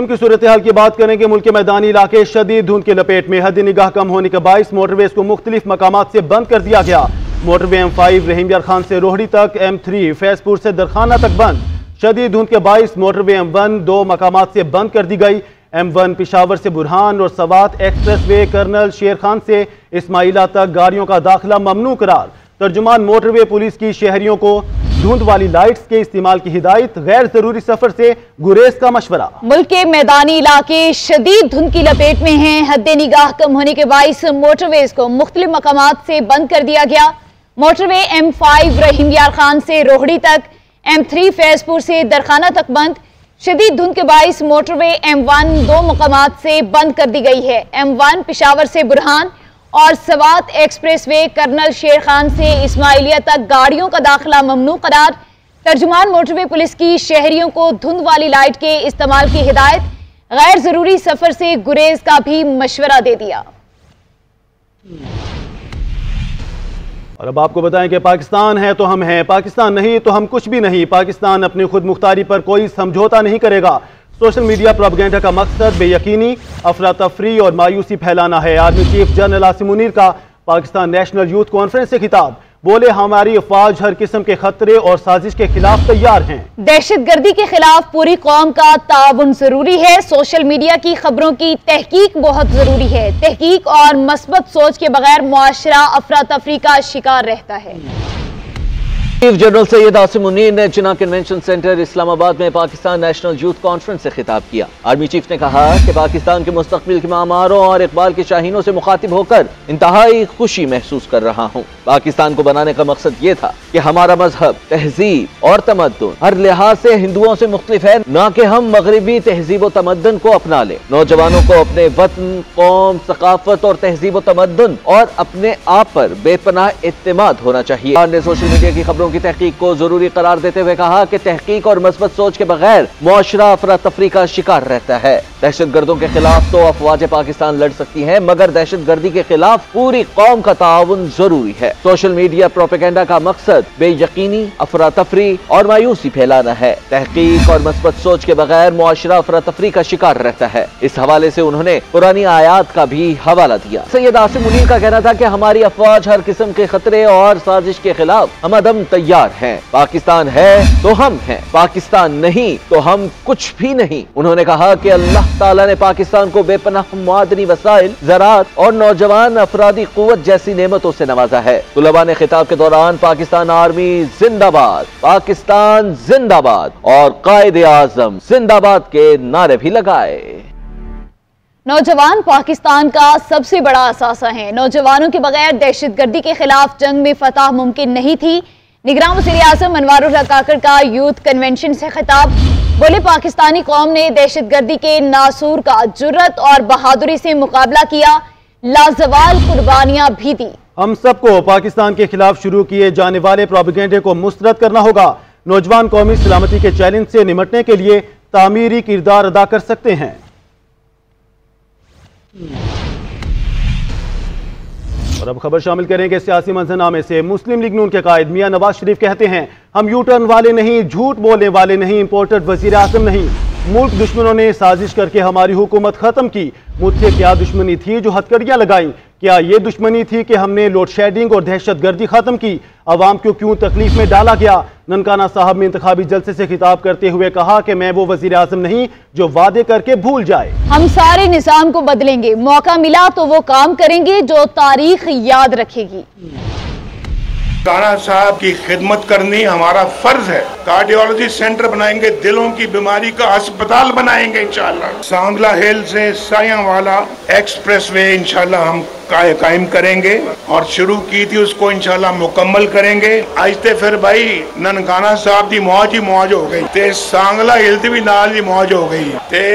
کی صورتحال کی بات کریں کہ ملک کے میدانی علاقے شدید دھند کی لپیٹ میں حد نگاہ کم ہونے کے باعث موٹر ویز کو مختلف مقامات سے بند کر دیا گیا۔ موٹر وے M5 رحیم یار خان سے روہڑی تک، M3 فیض پور سے درخانہ تک بند۔ شدید دھند کے باعث موٹر وے M1 دو مقامات سے بند کر دی گئی۔ M1 پشاور سے برہان اور Swat express way colonel Sher Khan سے اسماعیلہ تک گاڑیوں کا داخلہ ممنوع قرار۔ ترجمان موٹر وے پولیس کی شہریوں کو دھند والی لائٹس کے استعمال کی ہدایت، غیر ضروری سفر سے گریز کا مشورہ۔ ملک کے میدانی علاقے شدید دھند کی لپیٹ میں ہیں۔ حد نگاہ کم ہونے کے باعث موٹر ویز کو مختلف مقامات سے بند کر دیا گیا۔ موٹر وے M5 رحیم یار خان سے روہڑی تک، M3 فیض پور سے درخانہ تک بند۔ شدید دھند کے باعث موٹر وے M1 دو مقامات سے بند کر دی گئی ہے۔ M1 پشاور سے برہان اور Swat express way colonel Sher Khan سے اسماعیلیہ تک گاڑیوں کا داخلہ ممنوع قرار۔ ترجمان موٹر وے پولیس کی شہریوں کو دھند والی لائٹ کے استعمال کی ہدایت، غیر ضروری سفر سے گریز کا بھی مشورہ دے دیا۔ اور اب آپ کو بتائیں کہ پاکستان ہے تو ہم ہیں، پاکستان نہیں تو ہم کچھ بھی نہیں۔ پاکستان اپنی خود مختاری پر کوئی سمجھوتا نہیں کرے گا۔ سوشل میڈیا پروپیگنڈا کا مقصد بے یقینی، افراتفری اور مایوسی پھیلانا ہے۔ Army chief general Asim Munir کا پاکستان نیشنل یوتھ کانفرنس سے خطاب، بولے ہماری افواج ہر قسم کے خطرے اور سازش کے خلاف تیار ہیں۔ دہشت گردی کے خلاف پوری قوم کا تعاون ضروری ہے۔ سوشل میڈیا کی خبروں کی تحقیق بہت ضروری ہے۔ تحقیق اور مثبت سوچ کے بغیر معاشرہ افراتفری کا شکار رہتا ہے۔ چیف جنرل سید عاصم منیر نے جناح کنونشن سینٹر اسلام آباد میں پاکستان نیشنل یوتھ کانفرنس سے خطاب کیا۔ آرمی چیف نے کہا کہ پاکستان کے مستقبل کے معماروں اور اقبال کے شاہینوں سے مخاطب ہو کر انتہائی خوشی محسوس کر رہا ہوں۔ پاکستان کو بنانے کا مقصد یہ تھا کہ ہمارا مذہب، تہذیب اور تمدن ہر لحاظ سے ہندوؤں سے مختلف ہے، نہ کہ ہم مغربی تہذیب و تمدن کو اپنا لیں۔ نوجوانوں کو اپنے وطن، قوم، ثقافت اور تہذیب و تمدن اور اپنے آپ پر بے پناہ اعتماد ہونا چاہیے۔ نے سوشل میڈیا کی خبروں کی تحقیق کو ضروری قرار دیتے ہوئے کہا کہ تحقیق اور مثبت سوچ کے بغیر معاشرہ افراتفری کا شکار رہتا ہے۔ دہشت گردوں کے خلاف تو افواج پاکستان لڑ سکتی ہیں، مگر دہشت گردی کے خلاف پوری قوم کا تعاون ضروری ہے۔ سوشل میڈیا پروپیگنڈا کا مقصد بے یقینی، افراتفری اور مایوسی پھیلانا ہے۔ تحقیق اور مثبت سوچ کے بغیر معاشرہ افراتفری کا شکار رہتا ہے۔ اس حوالے سے انہوں نے قرآنی آیات کا بھی حوالہ دیا۔ سید عاصم منیر کا کہنا تھا کہ ہماری افواج ہر قسم کے خطرے اور سازش کے خلاف ہم عدم تیار ہیں۔ پاکستان ہے تو ہم ہیں، پاکستان نہیں تو ہم کچھ بھی نہیں۔ انہوں نے کہا کہ اللہ تعالیٰ نے پاکستان کو بے پناہ معدنی وسائل، زراعت اور نوجوان افرادی قوت جیسی نعمتوں سے نوازا ہے۔ طلباء نے خطاب کے دوران پاکستان آرمی زندہ باد، پاکستان زندہ باد اور قائد اعظم زندہ باد کے نعرے بھی لگائے۔ نوجوان پاکستان کا سب سے بڑا اثاثہ ہیں۔ نوجوانوں کے بغیر دہشت گردی کے خلاف جنگ میں فتح ممکن نہیں تھی۔ نگراں وزیر اعظم انوار الحق کاکڑ کا یوتھ کنونشن سے خطاب، بولے پاکستانی قوم نے دہشت گردی کے ناسور کا جرت اور بہادری سے مقابلہ کیا، لازوال قربانیاں بھی دی۔ ہم سب کو پاکستان کے خلاف شروع کیے جانے والے پروپیگنڈے کو مسترد کرنا ہوگا۔ نوجوان قومی سلامتی کے چیلنج سے نمٹنے کے لیے تعمیری کردار ادا کر سکتے ہیں۔ اور اب خبر شامل کریں کہ سیاسی منظرنامے سے مسلم لیگ نون کے قائد میاں نواز شریف کہتے ہیں، ہم یو ٹرن والے نہیں، جھوٹ بولنے والے نہیں، امپورٹڈ وزیر اعظم نہیں۔ ملک دشمنوں نے سازش کر کے ہماری حکومت ختم کی۔ مجھ سے کیا دشمنی تھی جو ہتھکڑیاں لگائیں؟ کیا یہ دشمنی تھی کہ ہم نے لوڈ شیڈنگ اور دہشت گردی ختم کی؟ عوام کو کیوں تکلیف میں ڈالا گیا؟ ننکانہ صاحب میں انتخابی جلسے سے خطاب کرتے ہوئے کہا کہ میں وہ وزیر اعظم نہیں جو وعدے کر کے بھول جائے۔ ہم سارے نظام کو بدلیں گے، موقع ملا تو وہ کام کریں گے جو تاریخ یاد رکھے گی۔ ننکانہ صاحب کی خدمت کرنی ہمارا فرض ہے۔ کارڈیالوجی سینٹر بنائیں گے، دلوں کی بیماری کا ہسپتال بنائیں گے انشاءاللہ۔ سانگلہ ہل سے سایاں والا ایکسپریس وے انشاءاللہ ہم قائم کریں گے، اور شروع کی تھی اس کو انشاءاللہ مکمل کریں گے۔ آجتے پھر بھائی ننکانہ صاحب دی موج ہی موج ہو گئی تے سانگلہ ہل دی بھی نال ہی موج ہو گئی تے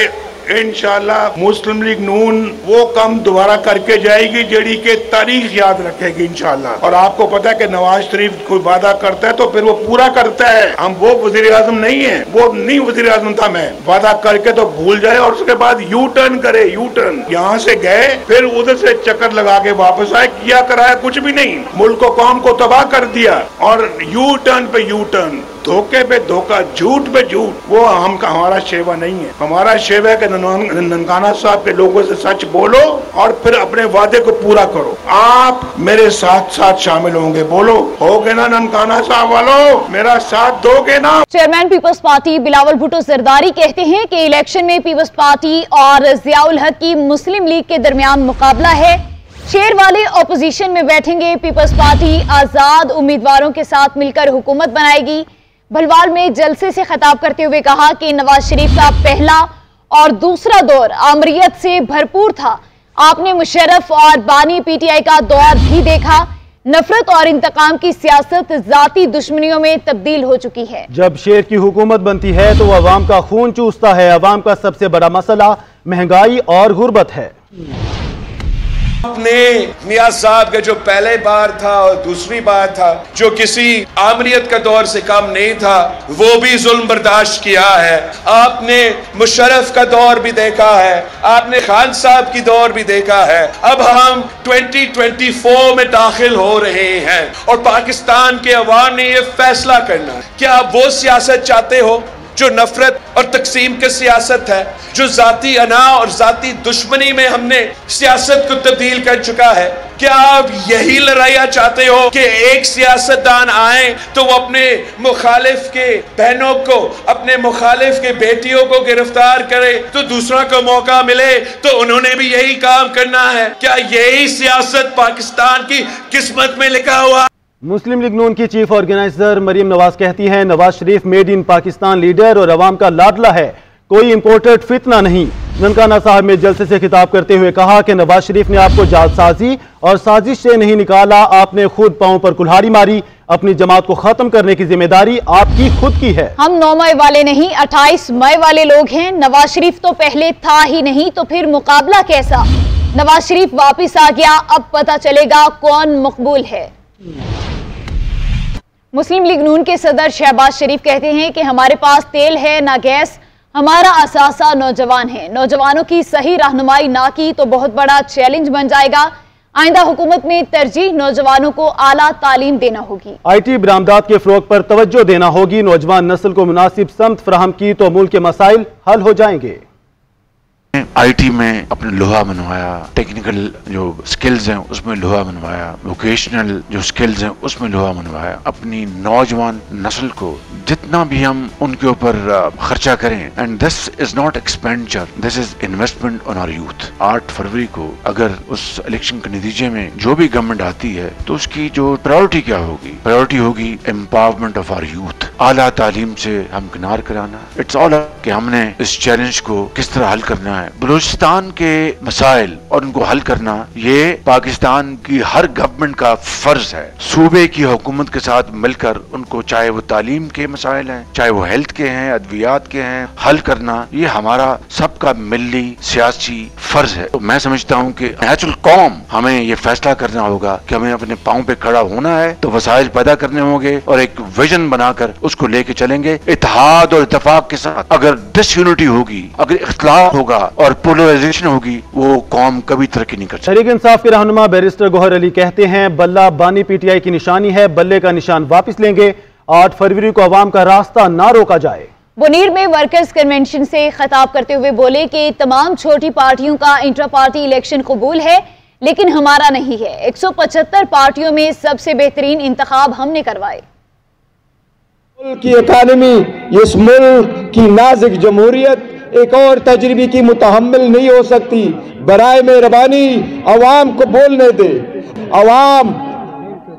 انشاءاللہ مسلم لیگ نون وہ کام دوبارہ کر کے جائے گی جڑی کہ تاریخ یاد رکھے گی انشاءاللہ۔ اور آپ کو پتا ہے کہ نواز شریف کوئی وعدہ کرتا ہے تو پھر وہ پورا کرتا ہے۔ ہم وہ وزیر اعظم نہیں ہیں، وہ نہیں وزیر اعظم تھا میں، وعدہ کر کے تو بھول جائے اور اس کے بعد یو ٹرن کرے۔ یو ٹرن یہاں سے گئے پھر ادھر سے چکر لگا کے واپس آئے، کیا کرایا کچھ بھی نہیں، ملک و قوم کو تباہ کر دیا، اور یو ٹرن پہ یو ٹرن۔ धोखे पे धोखा, झूठ पे झूठ, वो हमारा शेवा नहीं है। हमारा शेवा है कि ननकाना साहब के लोगों से सच बोलो और फिर अपने वादे को पूरा करो। आप मेरे साथ साथ शामिल होंगे, बोलो होगे ना ननकाना साहब वालों, मेरा साथ दोगे ना? चेयरमैन पीपल्स पार्टी बिलावल भुट्टो जरदारी कहते हैं कि इलेक्शन में पीपल्स पार्टी और जियाउल हक की मुस्लिम लीग के दरमियान मुकाबला है। शेर वाले ऑपोजिशन में बैठेंगे। पीपल्स पार्टी आजाद उम्मीदवारों के साथ मिलकर हुकूमत बनाएगी। भलवाल में जलसे से खिताब करते हुए कहा कि नवाज शरीफ का पहला और दूसरा दौर आमरीयत से भरपूर था। आपने मुशर्रफ और बानी पीटीआई का दौर भी देखा। नफरत और इंतकाम की सियासत जाती दुश्मनियों में तब्दील हो चुकी है। जब शेर की हुकूमत बनती है तो अवाम का खून चूसता है। अवाम का सबसे बड़ा मसला महंगाई और गुर्बत है। अपने मियां साहब का जो पहले बार था और दूसरी बार था, जो किसी आमरीयत का दौर से कम नहीं था, वो भी जुल्म बर्दाश्त किया है। आपने मुशर्रफ का दौर भी देखा है, आपने खान साहब की दौर भी देखा है। अब हम 2024 में दाखिल हो रहे हैं और पाकिस्तान के अवाम ने ये फैसला करना है, क्या आप वो सियासत चाहते हो जो नफरत और तकसीम की सियासत है, जो जाती अना और जाती दुश्मनी में हमने सियासत को तब्दील कर चुका है? क्या आप यही लड़ाइयाँ चाहते हो कि एक सियासतदान आए तो वो अपने मुखालिफ के बहनों को, अपने मुखालिफ के बेटियों को गिरफ्तार करे तो दूसरा को मौका मिले तो उन्होंने भी यही काम करना है? क्या यही सियासत पाकिस्तान की किस्मत में लिखा हुआ? मुस्लिम लीग नून की चीफ ऑर्गेनाइजर मरीम नवाज कहती हैं Nawaz Sharif made in Pakistan leader और अवाम का लाडला है, कोई इंपोर्टेड फितना नहीं। ननकाना साहब में जलसे से खिताब करते हुए कहा कि नवाज शरीफ ने आपको जालसाजी और साजिश से नहीं निकाला, आपने खुद पांव पर कुल्हाड़ी मारी। अपनी जमात को खत्म करने की जिम्मेदारी आपकी खुद की है। हम 9 मई वाले नहीं 28 मई वाले लोग हैं। नवाज शरीफ तो पहले था ही नहीं तो फिर मुकाबला कैसा? नवाज शरीफ वापिस आ गया, अब पता चलेगा कौन मकबूल है। मुस्लिम लीग नून के सदर शहबाज शरीफ कहते हैं कि हमारे पास तेल है ना गैस, हमारा असासा नौजवान है। नौजवानों की सही रहनुमाई ना की तो बहुत बड़ा चैलेंज बन जाएगा। आइंदा हुकूमत में तरजीह नौजवानों को आला तालीम देना होगी। IT बरामदात के फरोग पर तवज्जो देना होगी। नौजवान नस्ल को मुनासिब समत फराहम की तो मुल्क के मसाइल हल हो जाएंगे। IT में अपने लोहा बनवाया, टेक्निकल जो स्किल्स हैं उसमें लोहा बनवाया, वोकेशनल जो स्किल्स हैं उसमें लोहा बनवाया। अपनी नौजवान नस्ल को जितना भी हम उनके ऊपर खर्चा करें, and this is not expenditure, this is investment on our youth. 8 फरवरी को अगर उस इलेक्शन के नतीजे में जो भी गवर्नमेंट आती है तो उसकी जो प्रायोरिटी क्या होगी? प्रायोरिटी होगी एम्पावरमेंट ऑफ आवर यूथ। आला तालीम से हम किनार कराना। इट्स ऑल कि हमने इस चैलेंज को किस तरह हल करना है। बलूचिस्तान के मसाइल और उनको हल करना ये पाकिस्तान की हर गवर्नमेंट का फर्ज है। सूबे की हुकूमत के साथ मिलकर उनको, चाहे वो तालीम के मसाइल हैं, चाहे वो हेल्थ के हैं, अद्वियात के हैं, हल करना ये हमारा सबका मिली सियासी फर्ज है। तो मैं समझता हूँ कि नेचुरल कौम हमें ये फैसला करना होगा कि हमें अपने पाँव पे खड़ा होना है, तो वसाइल पैदा करने होंगे और एक विजन बनाकर उसको लेके चलेंगे इत्तेहाद और इत्तेफाक के साथ। अगर डिसयूनिटी होगी, अगर इख्तिलाफ होगा और पोलराइजेशन होगी, वो कौम कभी तरक्की नहीं कर सकती। तहरीक इंसाफ के रहनुमा बैरिस्टर गौहर अली कहते हैं बल्ला बानी PTI की निशानी है, बल्ले का निशान वापस लेंगे। 8 फरवरी को अवाम का रास्ता ना रोका जाए। बुनीर में वर्कर्स कन्वेंशन से खिताब करते हुए बोले कि तमाम छोटी पार्टियों का इंट्रा पार्टी इलेक्शन कबूल है लेकिन हमारा नहीं है। 175 पार्टियों में सबसे बेहतरीन इंतखाब हमने करवाए। मुल्क की इकानमी, इस मुल्क की नाजुक जमहूरियत एक और तजर्बे की मुतहम्मिल नहीं हो सकती। बराए मेहरबानी अवाम को बोलने दे। अवाम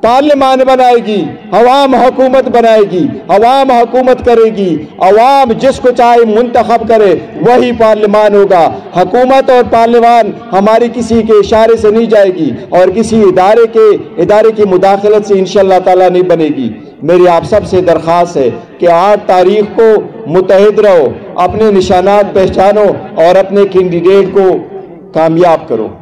पार्लियामान बनाएगी, अवाम हुकूमत बनाएगी, अवाम हुकूमत करेगी। अवाम जिसको चाहे मुंतखब करे वही पार्लियामान होगा। हुकूमत और पार्लियामान हमारी किसी के इशारे से नहीं जाएगी और किसी इदारे की मुदाखलत से इंशाअल्लाह ताला नहीं बनेगी। मेरी आप सब से दरख्वास्त है कि 8 तारीख को मुतहद रहो, अपने निशानात पहचानो और अपने कैंडिडेट को कामयाब करो।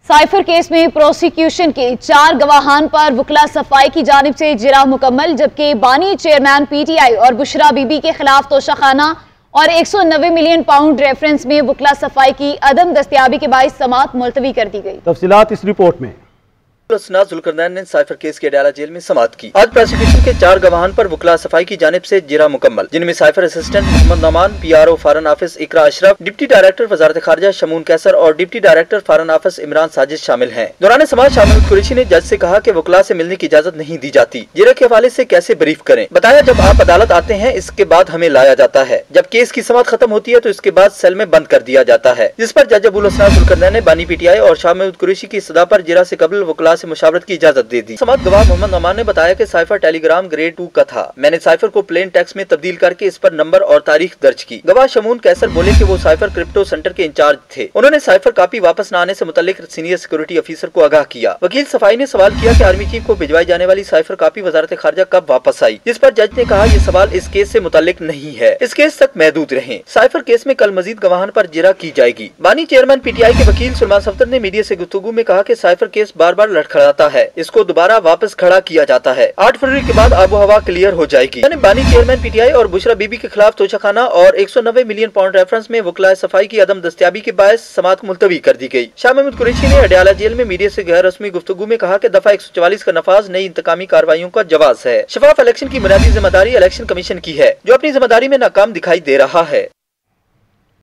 साइफर केस में प्रोसिक्यूशन के 4 गवाहान पर वकला सफाई की जानिब से जिरा मुकम्मल, जबकि बानी चेयरमैन PTI और बुशरा बीबी के खिलाफ तोशाखाना और 190 मिलियन पाउंड रेफरेंस में वकला सफाई की अदम दस्तयाबी के बाइस समाअत मुलतवी कर दी गई। तफसीलात इस रिपोर्ट में। जुल्करनैन ने साइफर केस के अडयाला जेल में समाअत की। आज प्रोसिक्यूशन के 4 गवाहान पर वकला सफाई की जानिब से जिरा मुकम्मल, जिनमें cipher assistant Muhammad Nauman, PRO foreign office Iqra Ashraf, deputy director वजारत खारजा शमून कैसर और deputy director foreign office Imran Sajid शामिल हैं। दौरान समाअत शाह महमूद कुरैशी ने जज से कहा कि वकला से मिलने की इजाजत नहीं दी जाती, जिरा के हवाले से कैसे ब्रीफ करें। बताया जब आप अदालत आते हैं इसके बाद हमें लाया जाता है, जब केस की समाअत खत्म होती है तो इसके बाद सेल में बंद कर दिया जाता है। जिस पर जज अबुल हसन जुल्करनैन ने बानी PTI और शाह महमूद कुरैशी की सदा पर जिरा से कबल वकला से मुशावरत की इजाजत दे दी। समाअत गवाह मोहम्मद नौमान ने बताया कि साइफर टेलीग्राम ग्रेड 2 का था, मैंने साइफर को प्लेन टेक्स्ट में तब्दील करके इस पर नंबर और तारीख दर्ज की। गवाह शमून कैसर बोले कि वो साइफर क्रिप्टो सेंटर के इंचार्ज थे, उन्होंने साइफर कॉपी वापस न आने से मुतल्लिक सीनियर सिक्योरिटी ऑफिसर को आगाह किया। वकील सफाई ने सवाल किया कि आर्मी चीफ को भिजवाई जाने वाली साइफर कॉपी वजारत खारजा कब वापस आई, जिस पर जज ने कहा यह सवाल इस केस से मुतल्लिक नहीं है, इस केस तक महदूद रहें। साइफर केस में कल मजीद गवाहान पर जिरा की जाएगी। बानी चेयरमैन PTI के वकील सुलेमान सफदर ने मीडिया से गुफ्तगू में कहा कि साइफर केस बार बार लड़खड़ाता है, इसको दोबारा वापस खड़ा किया जाता है। 8 फरवरी के बाद आबो हवा क्लियर हो जाएगी। बानी चेयरमैन PTI और बुशरा बीबी के खिलाफ तोशाखाना और 190 मिलियन पाउंड रेफरेंस में वकला सफाई की अदम दस्तयाबी के बायस समाअत मुलतवी कर दी गई। शाह महमूद कुरैशी ने अडयाला जेल में मीडिया से गैर रस्मी गुफ्तगू में कहा कि दफा 144 का नफाज नई इंतकामी कार्रवाइयों का जवाब है। शफाफ इलेक्शन की बुनियादी जिम्मेदारी इलेक्शन कमीशन की है, जो अपनी जिम्मेदारी में नाकाम दिखाई दे रहा है।